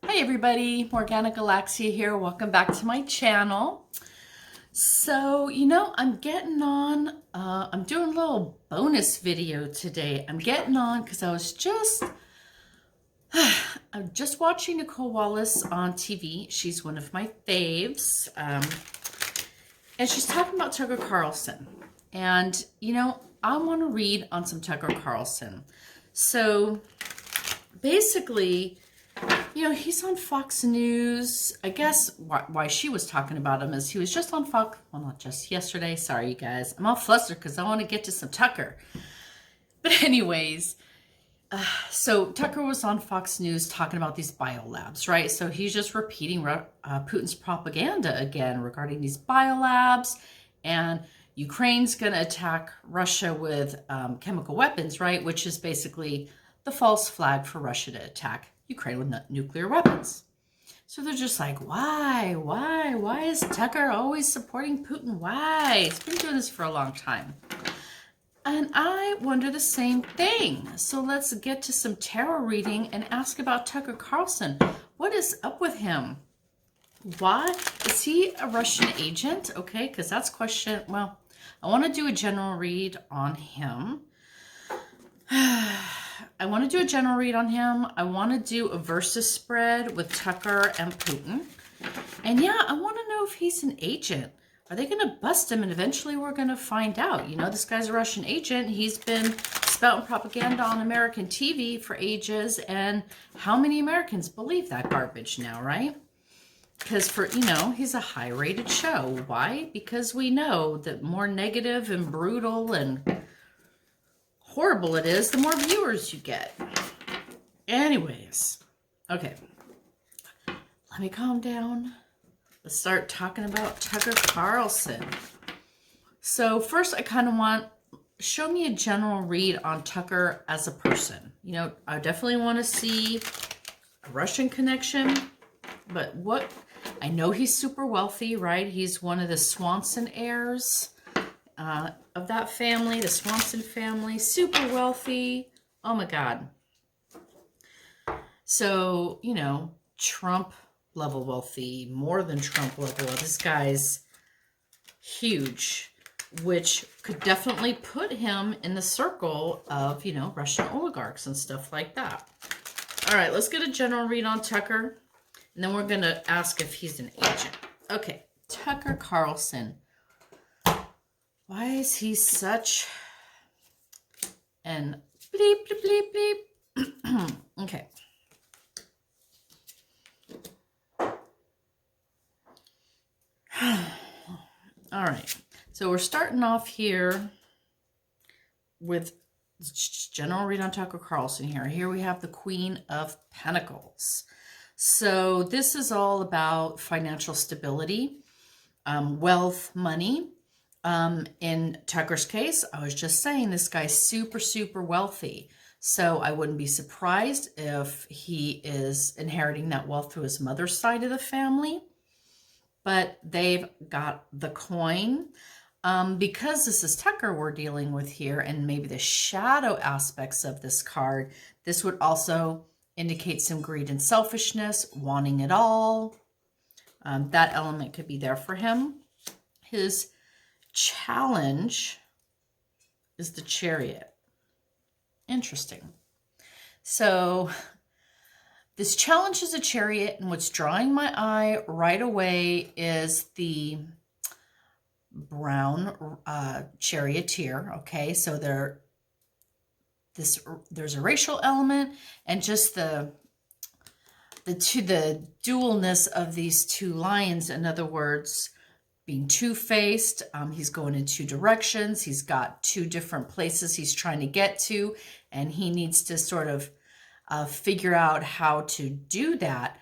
Hi everybody, Morgana Galaxia here. Welcome back to my channel. So, I'm getting on, I'm doing a little bonus video today. I'm getting on because I'm just watching Nicole Wallace on TV. She's one of my faves. And she's talking about Tucker Carlson. And, I want to read on some Tucker Carlson. So, basically, he's on Fox News. I guess why she was talking about him is he was just on Fox, well, not just yesterday. Sorry, you guys. I'm all flustered because I want to get to some Tucker. But anyways, so Tucker was on Fox News talking about these biolabs, right? So he's just repeating Putin's propaganda again regarding these biolabs, and Ukraine's going to attack Russia with chemical weapons, right? Which is basically the false flag for Russia to attack Ukraine with nuclear weapons. So they're just like, why is Tucker always supporting Putin? Why? He's been doing this for a long time. And I wonder the same thing. So let's get to some tarot reading and ask about Tucker Carlson. What is up with him? Why? Is he a Russian agent? Okay, because that's question. Well, I want to do a general read on him. I want to do a general read on him. I want to do a versus spread with Tucker and Putin. And yeah, I want to know if he's an agent. Are they going to bust him? And eventually we're going to find out. This guy's a Russian agent. He's been spouting propaganda on American TV for ages. And how many Americans believe that garbage now, right? Because he's a high-rated show. Why? Because we know that more negative and brutal and horrible it is, the more viewers you get. Anyways, okay. Let me calm down. Let's start talking about Tucker Carlson. So first, I kind of want, show me a general read on Tucker as a person. I definitely want to see a Russian connection, but I know he's super wealthy, right? He's one of the Swanson heirs. Of that family, the Swanson family, super wealthy. Oh my God. So, Trump level wealthy, more than Trump level. This guy's huge, which could definitely put him in the circle of, Russian oligarchs and stuff like that. All right, let's get a general read on Tucker, and then we're going to ask if he's an agent. Okay, Tucker Carlson. Why is he such an bleep, bleep, bleep, bleep? Okay. All right. So we're starting off here with general read on Tucker Carlson here. Here we have the Queen of Pentacles. So this is all about financial stability, wealth, money. In Tucker's case, I was just saying this guy's super, super wealthy. So I wouldn't be surprised if he is inheriting that wealth through his mother's side of the family. But they've got the coin. Because this is Tucker we're dealing with here, and maybe the shadow aspects of this card, this would also indicate some greed and selfishness, wanting it all. That element could be there for him. His challenge is the Chariot. Interesting. So this challenge is a Chariot, and what's drawing my eye right away is the brown charioteer. Okay, so there's a racial element, and just the dualness of these two lions. In other words, being two-faced, he's going in two directions. He's got two different places he's trying to get to, and he needs to sort of figure out how to do that.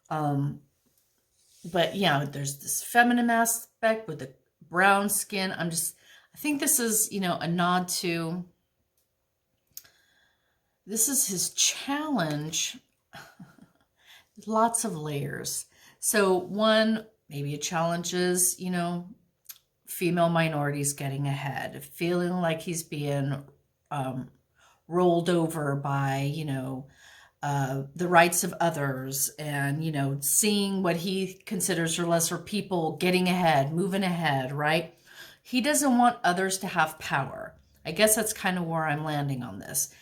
But yeah, there's this feminine aspect with the brown skin. I think this is, a nod to, this is his challenge. Lots of layers. So one, maybe it challenges, female minorities getting ahead, feeling like he's being rolled over by, the rights of others, and, you know, seeing what he considers are lesser people getting ahead, moving ahead, right? He doesn't want others to have power. I guess that's kind of where I'm landing on this.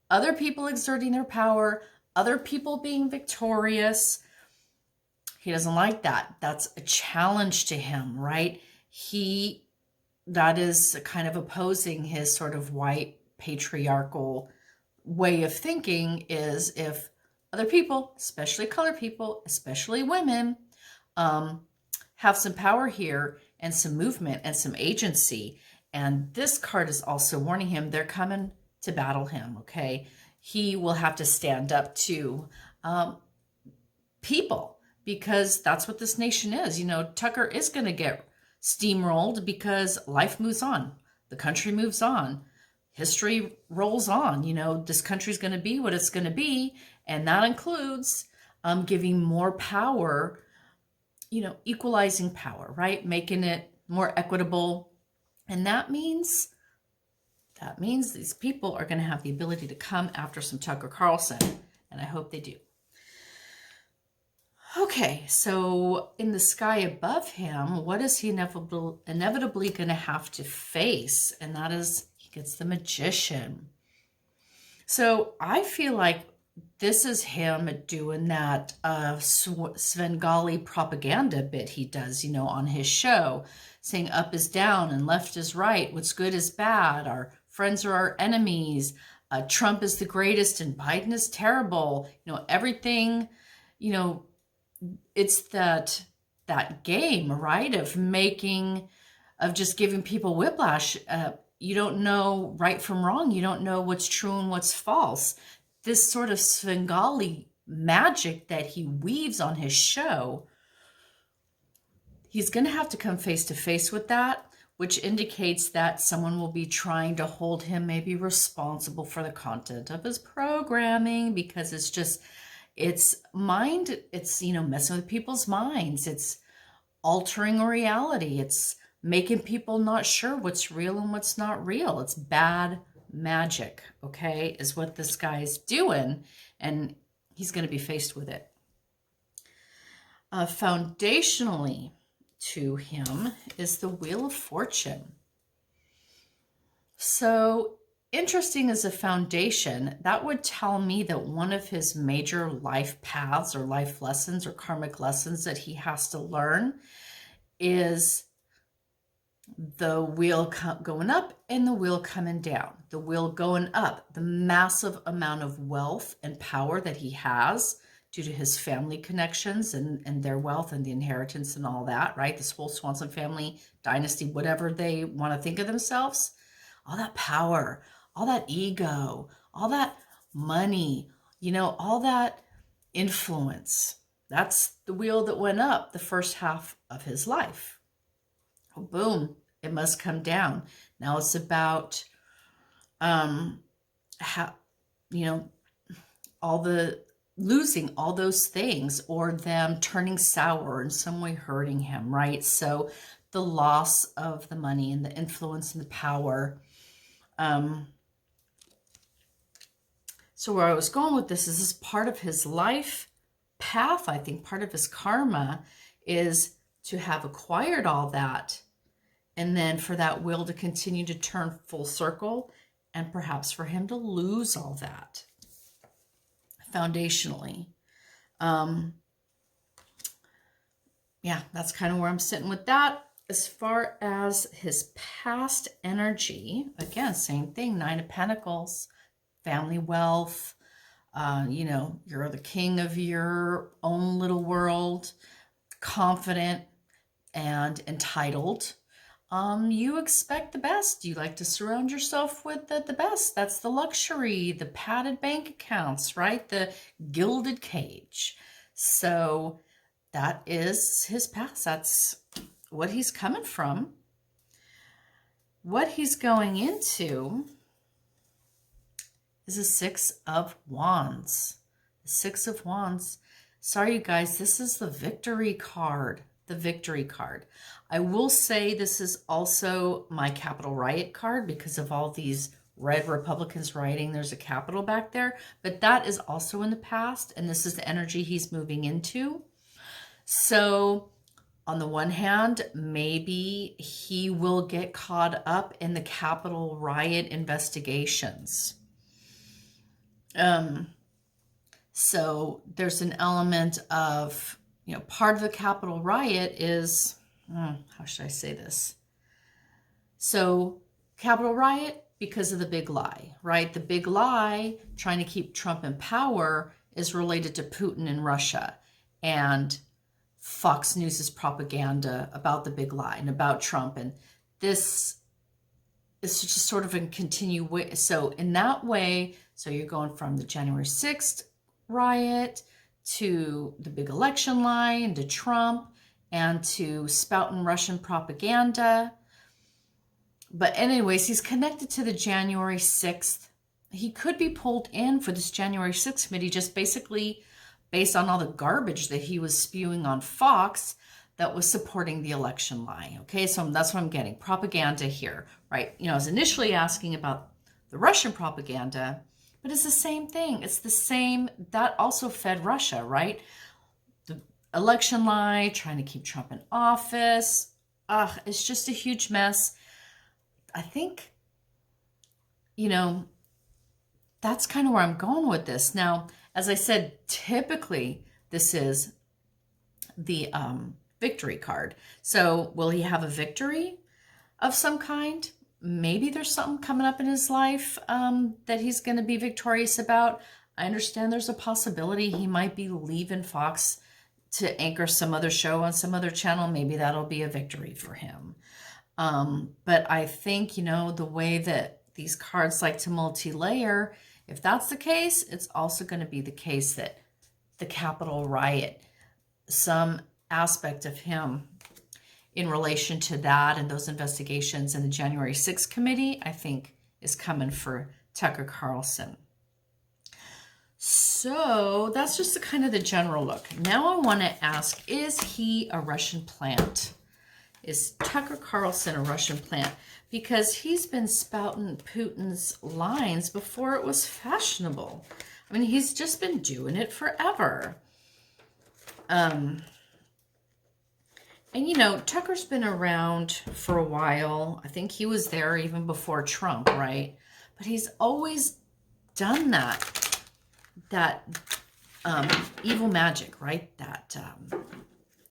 Other people exerting their power, other people being victorious. He doesn't like that. That's a challenge to him, right? That is kind of opposing his sort of white patriarchal way of thinking, is if other people, especially colored people, especially women, have some power here and some movement and some agency. And this card is also warning him they're coming to battle him, okay? He will have to stand up to people, because that's what this nation is. You know, Tucker is going to get steamrolled because life moves on. The country moves on. History rolls on. You know, this country's going to be what it's going to be. And that includes giving more power, you know, equalizing power, right? Making it more equitable. And that means these people are going to have the ability to come after some Tucker Carlson. And I hope they do. Okay, so in the sky above him, what is he inevitably going to have to face? And that is, he gets the Magician. So I feel like this is him doing that Svengali propaganda bit he does, you know, on his show, saying up is down and left is right, what's good is bad, our friends are our enemies, Trump is the greatest and Biden is terrible, you know, everything, you know, it's that game, right, of just giving people whiplash. You don't know right from wrong. You don't know what's true and what's false. This sort of Svengali magic that he weaves on his show, he's going to have to come face to face with that, which indicates that someone will be trying to hold him maybe responsible for the content of his programming, because it's you know, messing with people's minds. It's altering reality. It's making people not sure what's real and what's not real. It's bad magic, okay, is what this guy's doing, and he's going to be faced with it. Foundationally to him is the Wheel of Fortune. So interesting as a foundation, that would tell me that one of his major life paths or life lessons or karmic lessons that he has to learn is the wheel going up and the wheel coming down. The wheel going up, the massive amount of wealth and power that he has due to his family connections and their wealth and the inheritance and all that, right? This whole Swanson family dynasty, whatever they want to think of themselves, all that power, all that ego, all that money, you know, all that influence. That's the wheel that went up the first half of his life. Oh, boom, it must come down. Now it's about how, you know, all the losing all those things, or them turning sour in some way, hurting him, right? So the loss of the money and the influence and the power. So where I was going with this is part of his life path. I think part of his karma is to have acquired all that, and then for that wheel to continue to turn full circle, and perhaps for him to lose all that foundationally. Yeah, that's kind of where I'm sitting with that. As far as his past energy, again, same thing, Nine of Pentacles, family wealth, you know, you're the king of your own little world, confident and entitled. You expect the best. You like to surround yourself with the best. That's the luxury, the padded bank accounts, right? The gilded cage. So that is his past. That's what he's coming from. What he's going into is a Six of Wands. The Six of Wands. Sorry, you guys, this is the victory card. The victory card. I will say this is also my Capital Riot card because of all these red Republicans rioting. There's a Capitol back there, but that is also in the past, and this is the energy he's moving into. So on the one hand, maybe he will get caught up in the Capitol riot investigations. So there's an element of, part of the Capitol riot is, how should I say this? So Capitol riot, because of the big lie, right? The big lie trying to keep Trump in power is related to Putin and Russia and Fox News's propaganda about the big lie and about Trump. And this is just sort of a continuation. So in that way, so you're going from the January 6th riot to the big election lie and to Trump and to spouting Russian propaganda. But anyways, he's connected to the January 6th. He could be pulled in for this January 6th committee just basically based on all the garbage that he was spewing on Fox that was supporting the election lie. Okay, so that's what I'm getting. Propaganda here, right? I was initially asking about the Russian propaganda, but it's the same thing. It's the same. That also fed Russia, right? The election lie, trying to keep Trump in office. It's just a huge mess. I think, that's kind of where I'm going with this. Now, as I said, typically this is the victory card. So will he have a victory of some kind? Maybe there's something coming up in his life that he's going to be victorious about. I understand there's a possibility he might be leaving Fox to anchor some other show on some other channel. Maybe that'll be a victory for him. But I think, the way that these cards like to multi-layer, if that's the case, it's also going to be the case that the Capitol riot, some aspect of him in relation to that and those investigations in the January 6th committee, I think is coming for Tucker Carlson. So that's just kind of the general look. Now I want to ask, is he a Russian plant? Is Tucker Carlson a Russian plant? Because he's been spouting Putin's lines before it was fashionable. I mean, he's just been doing it forever. And, Tucker's been around for a while. I think he was there even before Trump, right? But he's always done that evil magic, right? That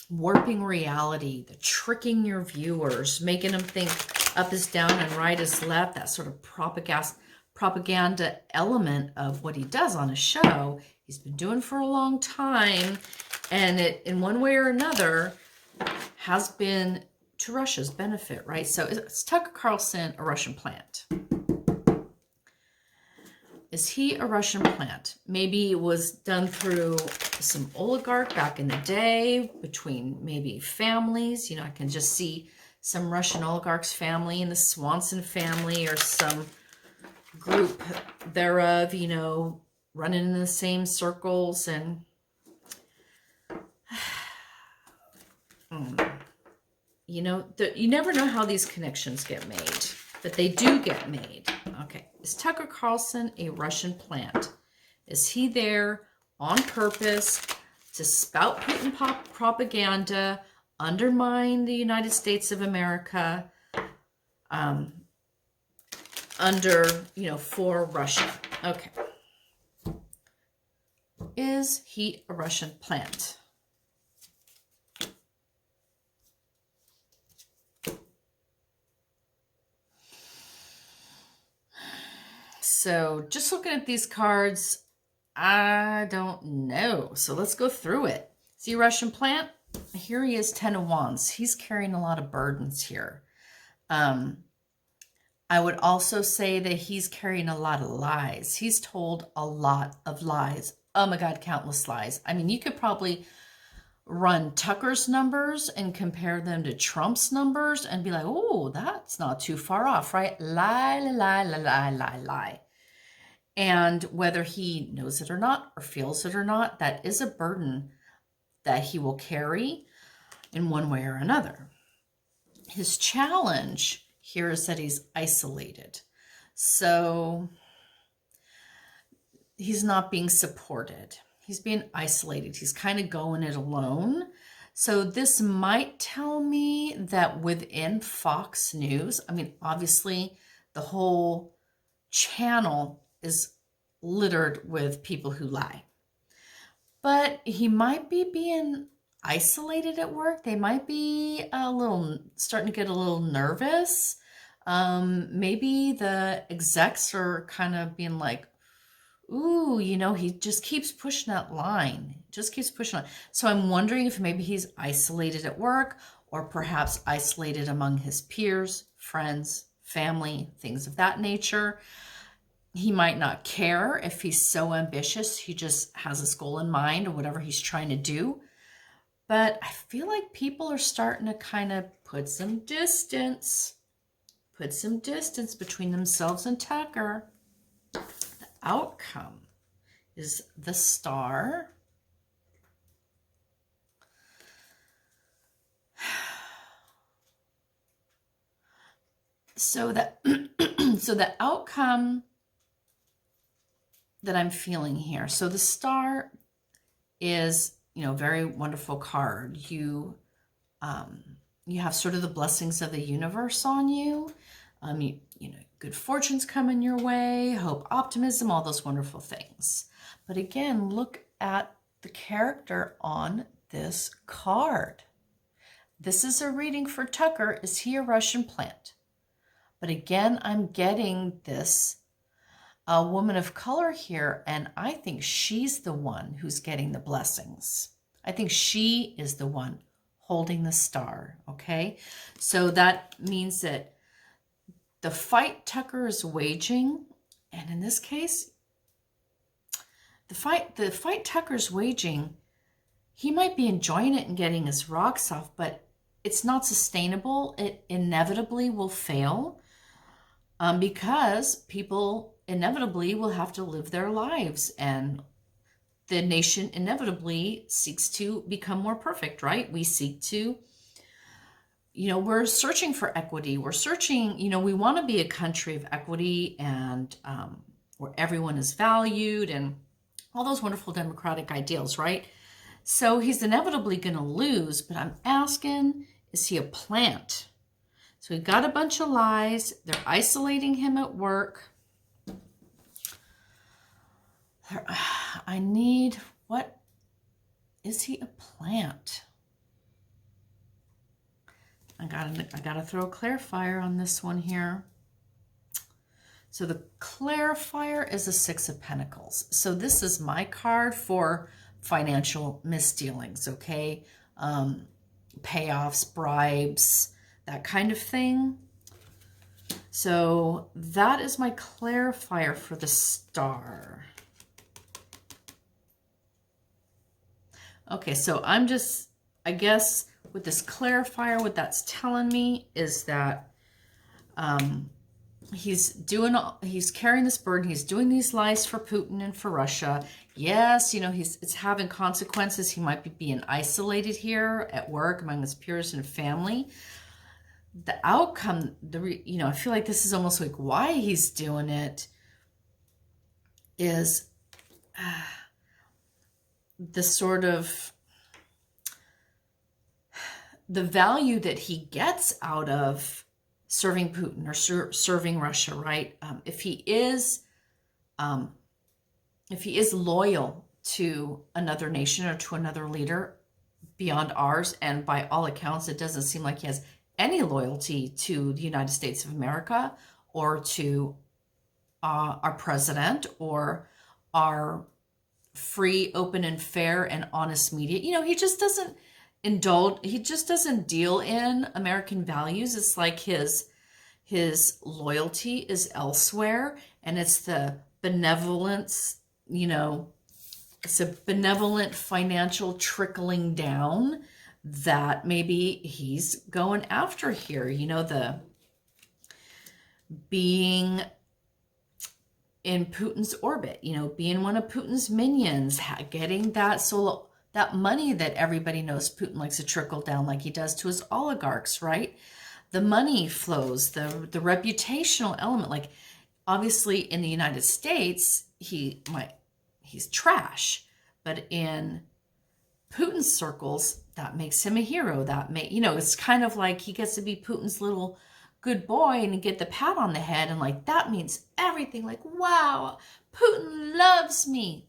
warping reality, the tricking your viewers, making them think up is down and right is left, that sort of propaganda element of what he does on a show, he's been doing for a long time, and it, in one way or another, has been to Russia's benefit, right? So is Tucker Carlson a Russian plant? Is he a Russian plant? Maybe it was done through some oligarch back in the day, between maybe families. I can just see some Russian oligarch's family and the Swanson family or some group thereof, running in the same circles. And you never know how these connections get made, but they do get made. Okay, is Tucker Carlson a Russian plant? Is he there on purpose to spout Putin propaganda, undermine the United States of America, for Russia? Okay. Is he a Russian plant? So just looking at these cards, I don't know. So let's go through it. See a Russian plant? Here he is, 10 of Wands. He's carrying a lot of burdens here. I would also say that he's carrying a lot of lies. He's told a lot of lies. Oh my God, countless lies. I mean, you could probably run Tucker's numbers and compare them to Trump's numbers and be like, oh, that's not too far off, right? Lie, lie, lie, lie, lie, lie. And whether he knows it or not, or feels it or not, that is a burden that he will carry in one way or another. His challenge here is that he's isolated. So he's not being supported. He's being isolated. He's kind of going it alone. So this might tell me that within Fox News, I mean, obviously the whole channel is littered with people who lie. But he might be being isolated at work. They might be starting to get a little nervous. Maybe the execs are kind of being like, ooh, he just keeps pushing that line. Just keeps pushing on. So I'm wondering if maybe he's isolated at work, or perhaps isolated among his peers, friends, family, things of that nature. He might not care if he's so ambitious. He just has this goal in mind or whatever he's trying to do. But I feel like people are starting to kind of put some distance between themselves and Tucker. The outcome is the Star. So the outcome that I'm feeling here. So the Star is, very wonderful card. You have sort of the blessings of the universe on you. Good fortunes coming your way, hope, optimism, all those wonderful things. But again, look at the character on this card. This is a reading for Tucker. Is he a Russian plant? But again, I'm getting this woman of color here, and I think she's the one who's getting the blessings. I think she is the one holding the Star, okay? So that means that the fight Tucker is waging, and in this case, the fight Tucker's waging, he might be enjoying it and getting his rocks off, but it's not sustainable. It inevitably will fail because people inevitably will have to live their lives, and the nation inevitably seeks to become more perfect, right? We seek to, we're searching for equity. We're searching, we want to be a country of equity and where everyone is valued and all those wonderful democratic ideals, right? So he's inevitably going to lose, but I'm asking, is he a plant? So we've got a bunch of lies. They're isolating him at work. What is he a plant? I gotta throw a clarifier on this one here. So the clarifier is a Six of Pentacles. So this is my card for financial misdealings, okay? Payoffs, bribes, that kind of thing. So that is my clarifier for the Star. Okay, so I guess with this clarifier, what that's telling me is that he's carrying this burden. He's doing these lies for Putin and for Russia. Yes, it's having consequences. He might be being isolated here at work among his peers and family. The outcome, I feel like this is almost like why he's doing it is the sort of the value that he gets out of serving Putin or serving Russia, right? If he is loyal to another nation or to another leader beyond ours, and by all accounts, it doesn't seem like he has any loyalty to the United States of America or to our president or our free, open, and fair and honest media. He just doesn't deal in American values. It's like his loyalty is elsewhere, and it's the benevolence, it's a benevolent financial trickling down that maybe he's going after here. The being in Putin's orbit, being one of Putin's minions, getting that money that everybody knows Putin likes to trickle down like he does to his oligarchs, right? The money flows, the reputational element, like obviously in the United States, he's trash, but in Putin's circles, that makes him a hero. It's kind of like he gets to be Putin's little good boy and get the pat on the head, and like that means everything. Like, wow, Putin loves me.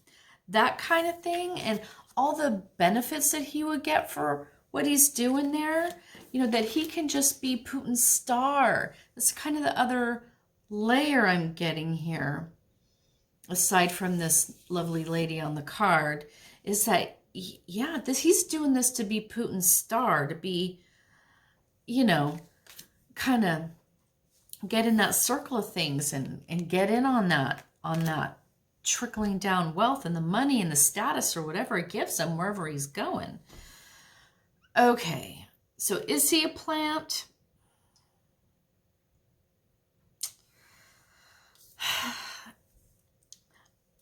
That kind of thing, and all the benefits that he would get for what he's doing there, that he can just be Putin's star. That's kind of the other layer I'm getting here, aside from this lovely lady on the card, is that, yeah, he's doing this to be Putin's star, to be, kind of get in that circle of things and get in on that trickling down wealth and the money and the status or whatever it gives him wherever he's going. Okay, so is he a plant?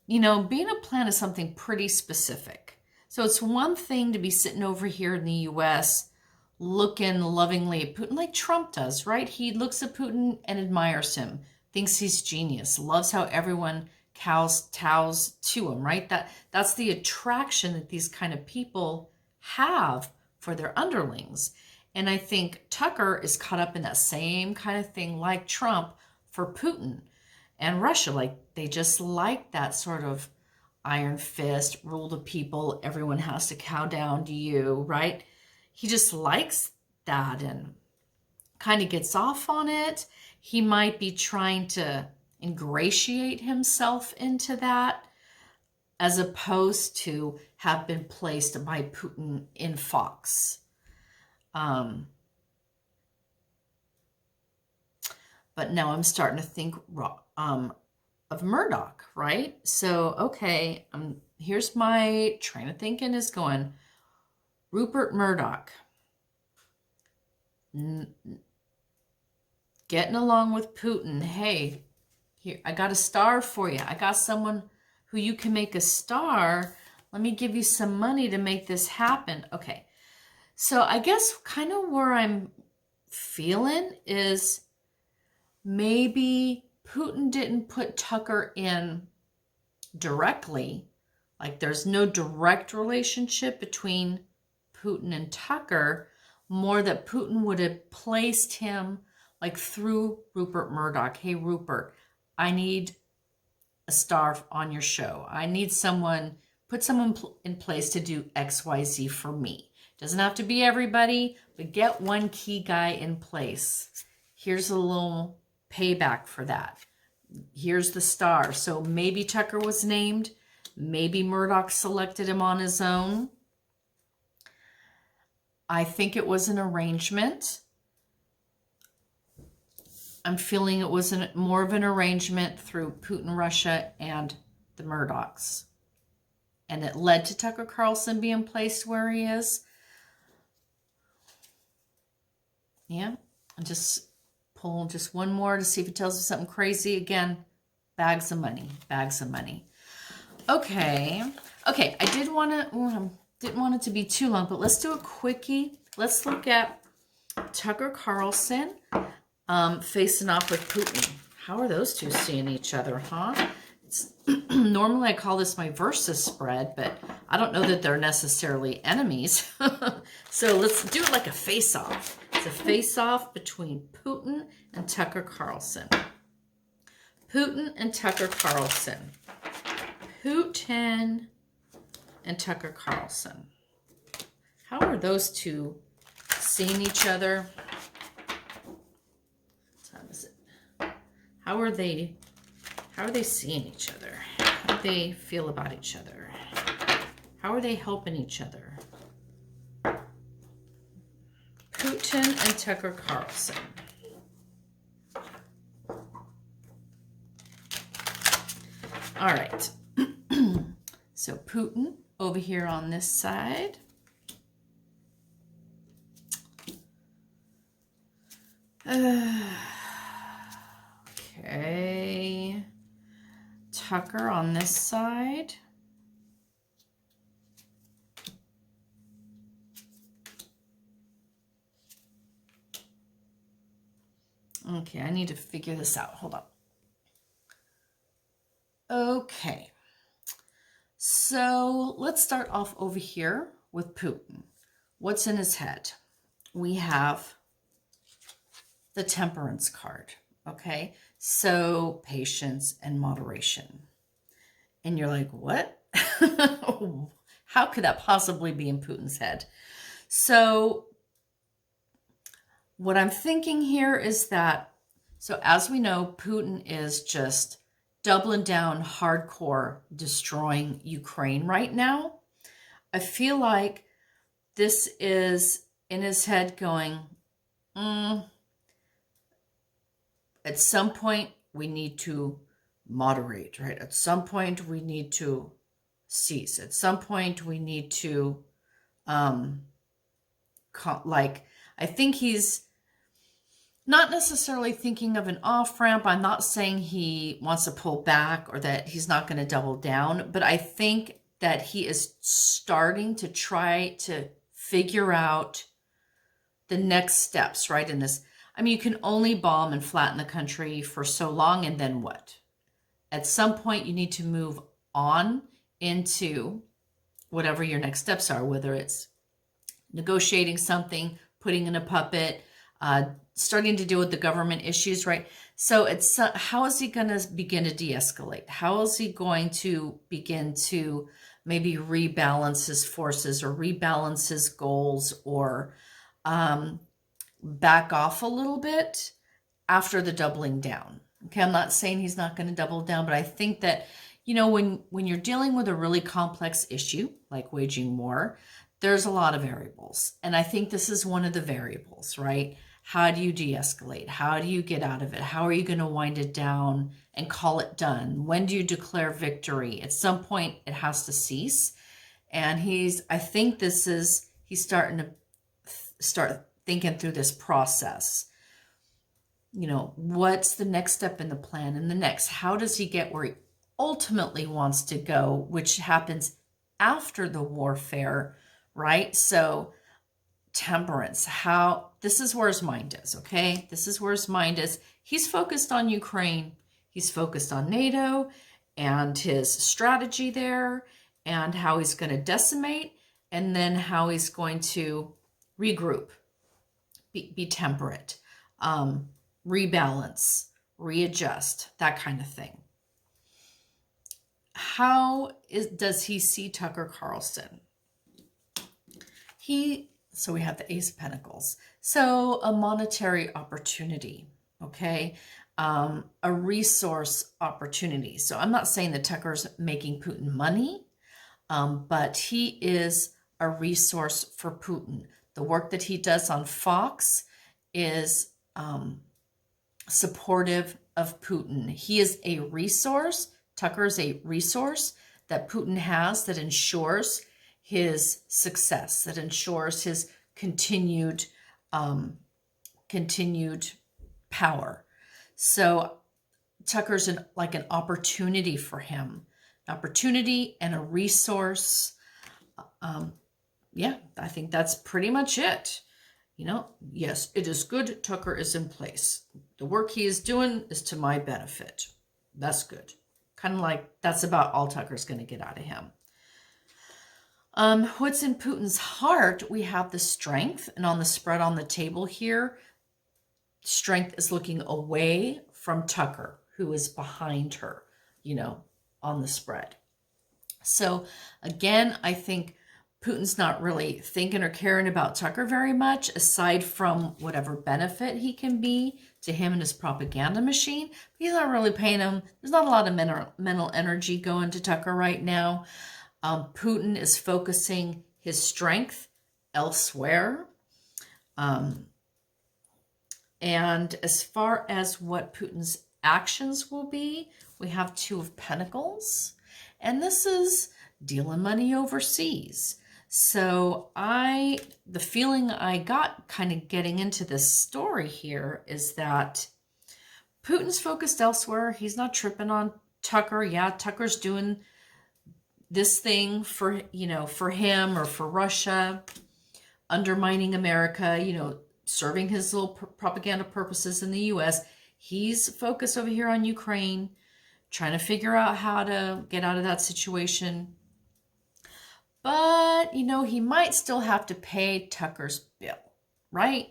Being a plant is something pretty specific. So it's one thing to be sitting over here in the US looking lovingly at Putin like Trump does, right? He looks at Putin and admires him, thinks he's genius, loves how everyone tows to him, right? That's the attraction that these kind of people have for their underlings. And I think Tucker is caught up in that same kind of thing like Trump for Putin and Russia. Like, they just like that sort of iron fist, rule the people, everyone has to cow down to you, right? He just likes that and kind of gets off on it. He might be trying to ingratiate himself into that, as opposed to have been placed by Putin in Fox. But now I'm starting to think of Murdoch, right? So, okay, here's my train of thinking is going, Rupert Murdoch, getting along with Putin. Hey, here, I got a star for you. I got someone who you can make a star. Let me give you some money to make this happen. Okay, so I guess kind of where I'm feeling is maybe Putin didn't put Tucker in directly. Like, there's no direct relationship between Putin and Tucker, more that Putin would have placed him like through Rupert Murdoch. Hey, Rupert, I need a star on your show. I need put someone in place to do XYZ for me. Doesn't have to be everybody, but get one key guy in place. Here's a little payback for that. Here's the star. So maybe Tucker was named. Maybe Murdoch selected him on his own. I think it was an arrangement. I'm feeling it was more of an arrangement through Putin, Russia, and the Murdochs. And it led to Tucker Carlson being placed where he is. Yeah, and just pull just one more to see if it tells me something crazy. Again, bags of money, bags of money. Okay, I didn't want it to be too long, but let's do a quickie. Let's look at Tucker Carlson facing off with Putin. How are those two seeing each other, huh? Normally I call this my versus spread, but I don't know that they're necessarily enemies. So let's do it like a face-off. It's a face-off between Putin and Tucker Carlson. Putin and Tucker Carlson. Putin and Tucker Carlson. How are those two seeing each other? What time is it? How are they seeing each other? How do they feel about each other? How are they helping each other? Putin and Tucker Carlson. All right. So Putin over here on this side. Okay. Tucker on this side. Okay, I need to figure this out. Hold on. Okay, so let's start off over here with Putin. What's in his head? We have the temperance card, okay? So patience and moderation. And you're like, what? How could that possibly be in Putin's head? So what I'm thinking here is that, so as we know, Putin is just doubling down hardcore, destroying Ukraine right now. I feel like this is in his head going, at some point we need to moderate, right? At some point we need to cease. At some point we need to, I think he's not necessarily thinking of an off-ramp. I'm not saying he wants to pull back or that he's not going to double down, but I think that he is starting to try to figure out the next steps, right, in this. I mean, you can only bomb and flatten the country for so long, and then what? At some point, you need to move on into whatever your next steps are, whether it's negotiating something, putting in a puppet, starting to deal with the government issues, right? So it's how is he going to begin to de-escalate? How is he going to begin to maybe rebalance his forces or rebalance his goals or back off a little bit after the doubling down? Okay, I'm not saying he's not going to double down, but I think that, you know, when you're dealing with a really complex issue like waging war, there's a lot of variables. And I think this is one of the variables, right? How do you de-escalate? How do you get out of it? How are you going to wind it down and call it done? When do you declare victory? At some point, it has to cease. And I think he's starting to start thinking through this process. You know, what's the next step in the plan and the next? How does he get where he ultimately wants to go, which happens after the warfare, right? So temperance, this is where his mind is, okay? This is where his mind is. He's focused on Ukraine. He's focused on NATO and his strategy there and how he's going to decimate and then how he's going to regroup, be temperate, rebalance, readjust, that kind of thing. Does he see Tucker Carlson? So we have the Ace of Pentacles. So a monetary opportunity, okay? A resource opportunity. So I'm not saying that Tucker's making Putin money, but he is a resource for Putin. The work that he does on Fox is supportive of Putin. He is a resource. Tucker is a resource that Putin has that ensures his success, that ensures his continued power. So Tucker's like an opportunity for him, an opportunity and a resource. Yeah, I think that's pretty much it. You know, yes, it is good Tucker is in place. The work he is doing is to my benefit. That's good. Kind of like that's about all Tucker's going to get out of him. What's in Putin's heart? We have the strength, and on the spread on the table here, strength is looking away from Tucker, who is behind her, you know, on the spread. So again, I think Putin's not really thinking or caring about Tucker very much, aside from whatever benefit he can be to him and his propaganda machine. He's not really paying him. There's not a lot of mental energy going to Tucker right now. Putin is focusing his strength elsewhere. And as far as what Putin's actions will be, we have Two of Pentacles. And this is dealing money overseas. So the feeling I got kind of getting into this story here is that Putin's focused elsewhere. He's not tripping on Tucker. Yeah, Tucker's doing this thing for, you know, for him or for Russia, undermining America, you know, serving his little propaganda purposes in the U.S. He's focused over here on Ukraine, trying to figure out how to get out of that situation. But, you know, he might still have to pay Tucker's bill, right?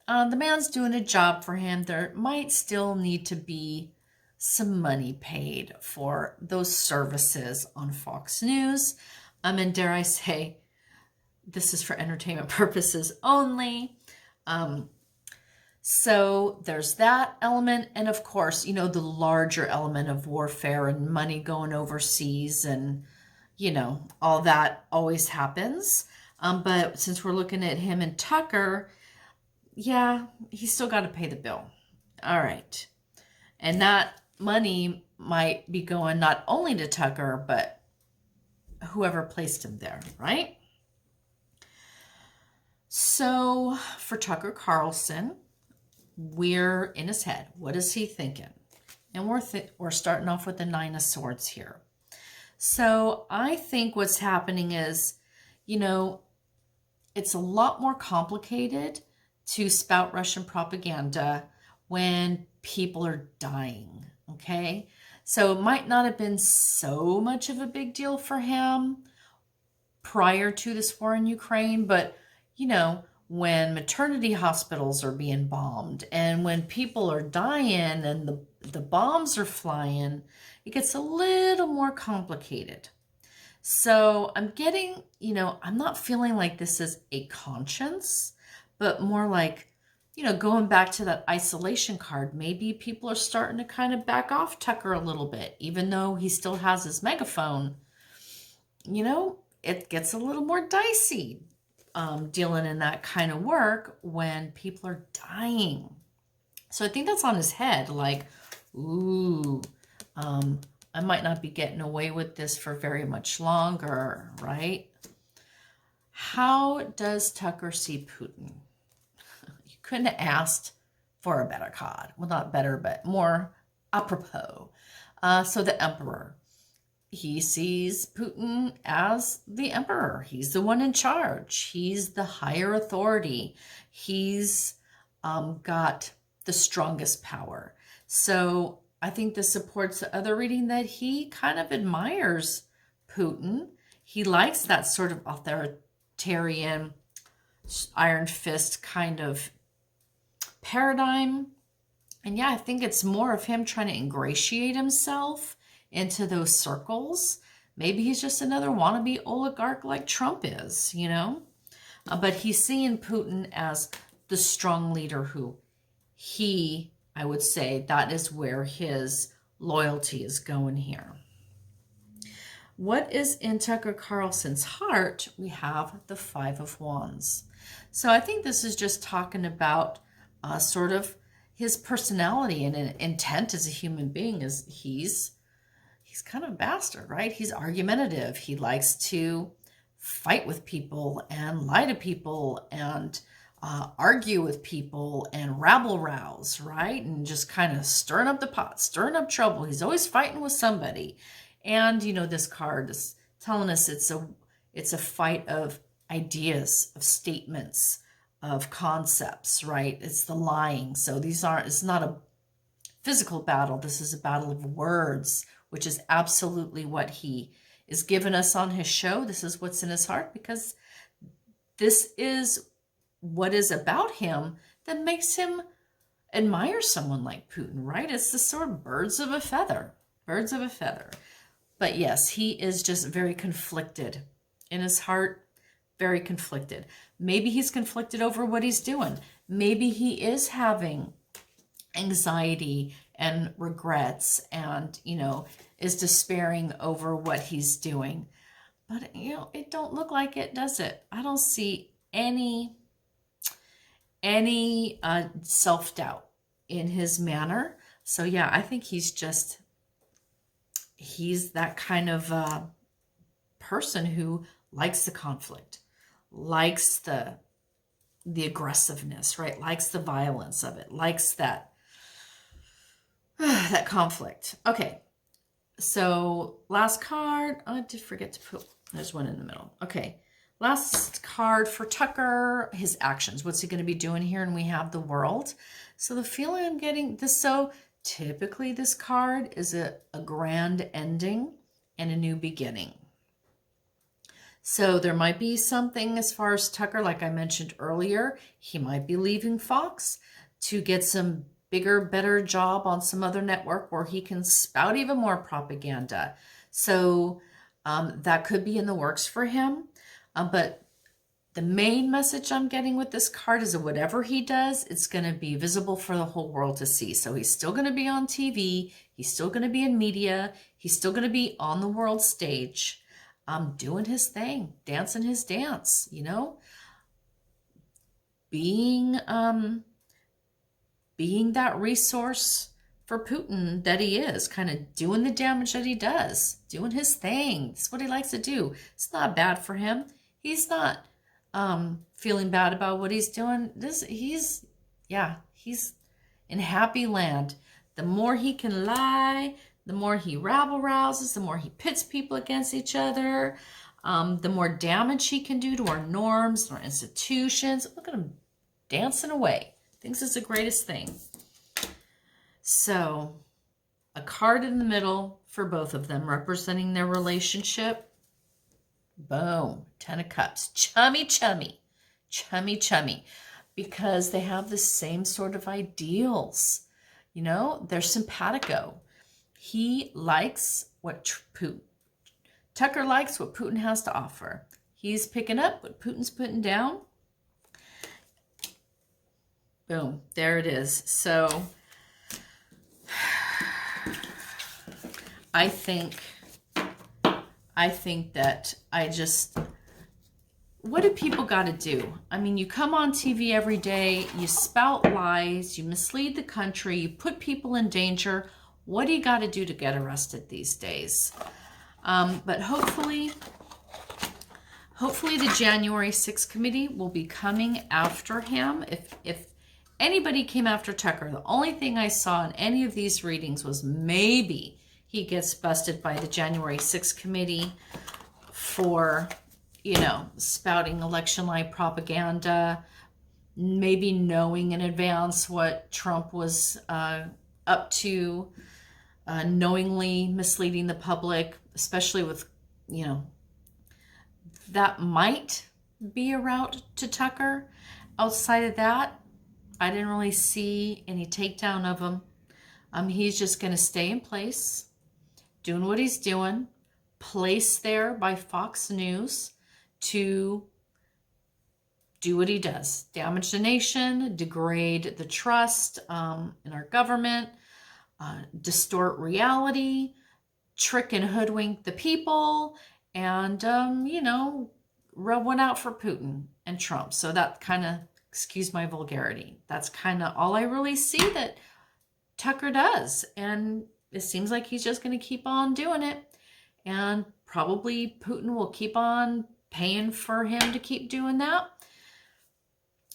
The man's doing a job for him. There might still need to be some money paid for those services on Fox News. And dare I say, this is for entertainment purposes only. So there's that element. And of course, you know, the larger element of warfare and money going overseas and, you know, all that always happens. But since we're looking at him and Tucker, yeah, he's still got to pay the bill. All right. And that money might be going not only to Tucker, but whoever placed him there, right? So for Tucker Carlson, we're in his head. What is he thinking? And we're starting off with the 9 of Swords here. So I think what's happening is, you know, it's a lot more complicated to spout Russian propaganda when people are dying, okay? So it might not have been so much of a big deal for him prior to this war in Ukraine, but, you know, when maternity hospitals are being bombed and when people are dying and the bombs are flying, it gets a little more complicated. So I'm getting, you know, I'm not feeling like this is a conscience, but more like, you know, going back to that isolation card, maybe people are starting to kind of back off Tucker a little bit, even though he still has his megaphone. You know, it gets a little more dicey dealing in that kind of work when people are dying. So I think that's on his head, like, ooh, I might not be getting away with this for very much longer, right? How does Tucker see Putin? You couldn't have asked for a better card. Well, not better, but more apropos. So the Emperor. He sees Putin as the emperor. He's the one in charge. He's the higher authority. He's got the strongest power. So I think this supports the other reading that he kind of admires Putin. He likes that sort of authoritarian, iron fist kind of paradigm. And yeah, I think it's more of him trying to ingratiate himself into those circles. Maybe he's just another wannabe oligarch like Trump is, you know? But he's seeing Putin as the strong leader who I would say that is where his loyalty is going here. What is in Tucker Carlson's heart? We have the 5 of Wands. So I think this is just talking about sort of his personality and intent as a human being. Is he's kind of a bastard, right? He's argumentative. He likes to fight with people and lie to people and argue with people and rabble-rouse, right? And just kind of stirring up the pot, stirring up trouble. He's always fighting with somebody. And, you know, this card is telling us it's a fight of ideas, of statements, of concepts, right? It's the lying. So it's not a physical battle. This is a battle of words, which is absolutely what he is giving us on his show. This is what's in his heart, because this is what is about him that makes him admire someone like Putin, right? It's the sort of birds of a feather. But yes, he is just very conflicted in his heart, very conflicted. Maybe he's conflicted over what he's doing. Maybe he is having anxiety and regrets and, you know, is despairing over what he's doing. But, you know, it don't look like it, does it? I don't see any self-doubt in his manner. So yeah, I think he's that kind of person who likes the conflict, likes the aggressiveness, right? Likes the violence of it, likes that that conflict. Okay, so last card. Oh, I did forget to put, there's one in the middle. Okay, last card for Tucker, his actions. What's he going to be doing here? And we have the World. So the feeling I'm getting this, so Typically, this card is a grand ending and a new beginning. So there might be something as far as Tucker, like I mentioned earlier, he might be leaving Fox to get some bigger, better job on some other network where he can spout even more propaganda. So that could be in the works for him. But the main message I'm getting with this card is that whatever he does, it's going to be visible for the whole world to see. So he's still going to be on TV. He's still going to be in media. He's still going to be on the world stage, doing his thing, dancing his dance, you know, being that resource for Putin that he is, kind of doing the damage that he does, doing his thing. It's what he likes to do. It's not bad for him. He's not feeling bad about what he's doing. He's in happy land. The more he can lie, the more he rabble rouses, the more he pits people against each other, the more damage he can do to our norms, our institutions. Look at him dancing away. Thinks it's the greatest thing. So, a card in the middle for both of them representing their relationship. Boom. 10 of Cups. Chummy, chummy. Chummy, chummy. Because they have the same sort of ideals. You know, they're simpatico. He likes what Tucker likes what Putin has to offer. He's picking up what Putin's putting down. Boom. There it is. So, I think that what do people got to do? I mean, you come on TV every day, you spout lies, you mislead the country, you put people in danger. What do you got to do to get arrested these days? But hopefully the January 6th committee will be coming after him. If anybody came after Tucker, the only thing I saw in any of these readings was maybe he gets busted by the January 6th committee for, you know, spouting election lie propaganda, maybe knowing in advance what Trump was up to, knowingly misleading the public, especially with, you know, that might be a route to Tucker. Outside of that, I didn't really see any takedown of him. He's just going to stay in place, doing what he's doing, placed there by Fox News to do what he does. Damage the nation, degrade the trust in our government, distort reality, trick and hoodwink the people, and, you know, rub one out for Putin and Trump. So that kind of, excuse my vulgarity, that's kind of all I really see that Tucker does. And it seems like he's just going to keep on doing it. And probably Putin will keep on paying for him to keep doing that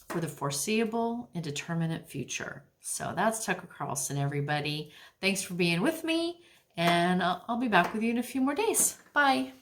for the foreseeable, indeterminate future. So that's Tucker Carlson, everybody. Thanks for being with me. And I'll be back with you in a few more days. Bye.